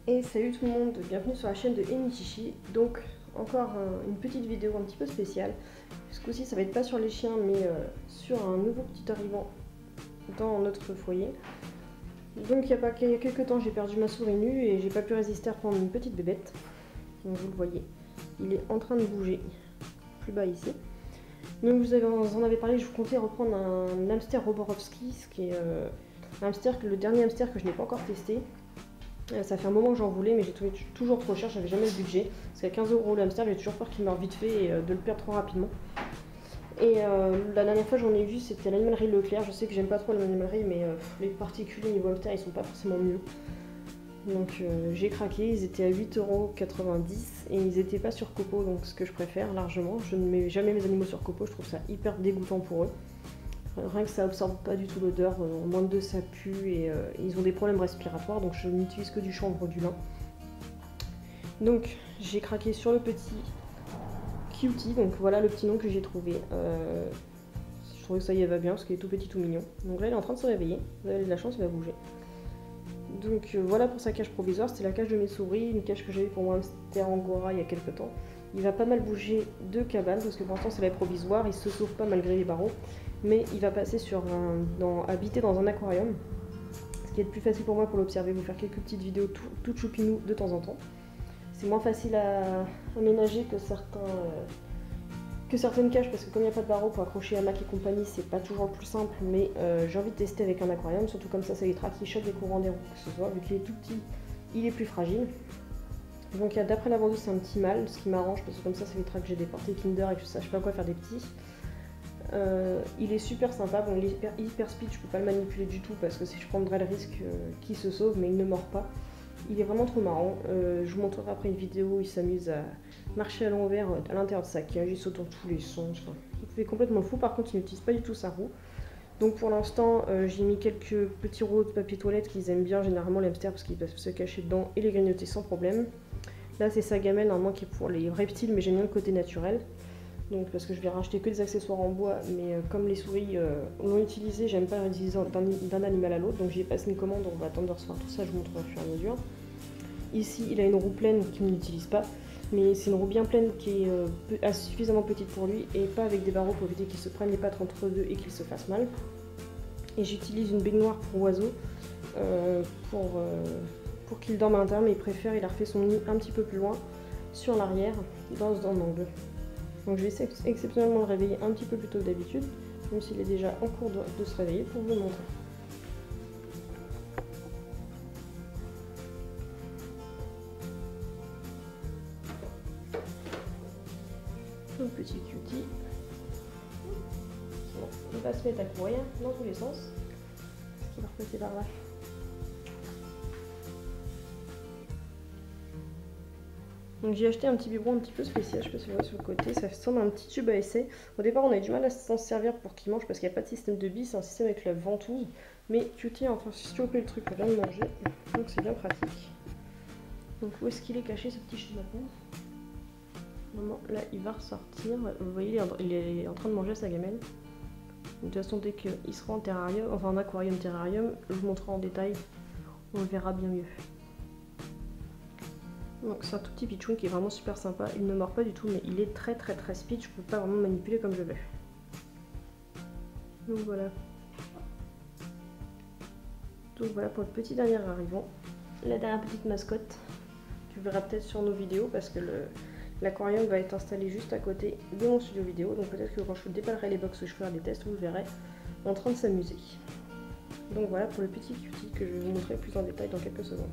Et salut tout le monde, bienvenue sur la chaîne de Emichichi. Donc encore une petite vidéo un petit peu spéciale. Ce coup-ci ça va être pas sur les chiens mais sur un nouveau petit arrivant dans notre foyer. Donc il y a quelques temps j'ai perdu ma souris nue et j'ai pas pu résister à prendre une petite bébête. Donc vous le voyez, il est en train de bouger plus bas ici. Donc vous en avez parlé, je vous comptais reprendre un hamster Roborovski, ce qui est le dernier hamster que je n'ai pas encore testé. Ça fait un moment que j'en voulais mais j'ai trouvé toujours trop cher, j'avais jamais le budget. Parce qu'à 15 € le hamster, j'ai toujours peur qu'il meure vite fait et de le perdre trop rapidement. Et la dernière fois j'en ai vu, c'était l'animalerie Leclerc. Je sais que j'aime pas trop l'animalerie mais les particuliers niveau hamster ils sont pas forcément mieux. Donc j'ai craqué, ils étaient à 8,90 € et ils étaient pas sur Copo, donc ce que je préfère largement. Je ne mets jamais mes animaux sur Copo, je trouve ça hyper dégoûtant pour eux. Rien que ça absorbe pas du tout l'odeur, en moins de 2 ça pue et ils ont des problèmes respiratoires, donc je n'utilise que du chanvre du lin. Donc j'ai craqué sur le petit Cutie, donc voilà le petit nom que j'ai trouvé. Je trouvais que ça y va bien parce qu'il est tout petit tout mignon. Donc là il est en train de se réveiller, vous avez de la chance, il va bouger. Donc voilà pour sa cage provisoire, c'était la cage de mes souris, une cage que j'avais pour mon hamster Angora il y a quelques temps. Il va pas mal bouger de cabane parce que pour l'instant c'est la provisoire, il se sauve pas malgré les barreaux. Mais il va passer sur habiter dans un aquarium, ce qui est le plus facile pour moi pour l'observer, vous faire quelques petites vidéos toutes choupinou de temps en temps. C'est moins facile à aménager que certaines cages parce que comme il n'y a pas de barreaux pour accrocher hamac et compagnie, c'est pas toujours le plus simple, mais j'ai envie de tester avec un aquarium, surtout comme ça évitera qu'il choque les courants d'air ou que ce soit, vu qu'il est tout petit, il est plus fragile. Donc d'après la vendeuse c'est un petit mâle, ce qui m'arrange parce que comme ça évitera que j'ai des portées Kinder et que je sache pas quoi faire des petits. Il est super sympa, bon il est hyper speed, je peux pas le manipuler du tout parce que si je prendrais le risque qu'il se sauve, mais il ne mord pas. Il est vraiment trop marrant, je vous montrerai après une vidéo, il s'amuse à marcher à l'envers à l'intérieur de sa cage, il saute dans tous les sens, enfin, il fait complètement fou. Par contre il n'utilise pas du tout sa roue. Donc pour l'instant j'ai mis quelques petits rouleaux de papier toilette qu'ils aiment bien généralement les hamsters parce qu'ils peuvent se cacher dedans et les grignoter sans problème. Là c'est sa gamelle normalement qui est pour les reptiles mais j'aime bien le côté naturel. Donc parce que je vais racheter que des accessoires en bois, mais comme les souris l'ont utilisé, j'aime pas l'utiliser d'un animal à l'autre, donc j'ai passé une commande, on va attendre de recevoir tout ça, je vous montrerai au fur et à mesure. Ici il a une roue pleine qu'il n'utilise pas, mais c'est une roue bien pleine qui est suffisamment petite pour lui et pas avec des barreaux pour éviter qu'il se prenne les pattes entre deux et qu'il se fasse mal. Et j'utilise une baignoire pour oiseaux pour qu'il dorme à l'intérieur, mais il préfère, il a refait son nid un petit peu plus loin sur l'arrière, dans un angle. Donc je vais exceptionnellement le réveiller un petit peu plus tôt que d'habitude, même s'il est déjà en cours de se réveiller pour vous le montrer. Le petit cutie. Bon, il va se mettre à courir dans tous les sens, ce qui va repasser par là. Donc j'ai acheté un petit biberon un petit peu spécial, je sais pas si vous voyez sur le côté, ça ressemble à un petit tube à essai. Au départ on a eu du mal à s'en servir pour qu'il mange parce qu'il n'y a pas de système de bille, c'est un système avec la ventouse. Mais Cutie a enfin stoppé le truc pour bien le manger, donc c'est bien pratique. Donc où est-ce qu'il est caché ce petit chamallow? Normalement là il va ressortir, vous voyez il est en train de manger sa gamelle. De toute façon dès qu'il sera en terrarium, enfin en aquarium terrarium, je vous montrerai en détail, on le verra bien mieux. Donc c'est un tout petit pitchoun qui est vraiment super sympa, il ne mord pas du tout mais il est très speed, je peux pas vraiment manipuler comme je veux. Donc voilà. Donc voilà pour le petit dernier arrivant, la dernière petite mascotte. Tu verras peut-être sur nos vidéos parce que l'aquarium va être installé juste à côté de mon studio vidéo. Donc peut-être que quand je déballerai les box où je ferai des tests, vous le verrez en train de s'amuser. Donc voilà pour le petit cutie que je vais vous montrer plus en détail dans quelques secondes.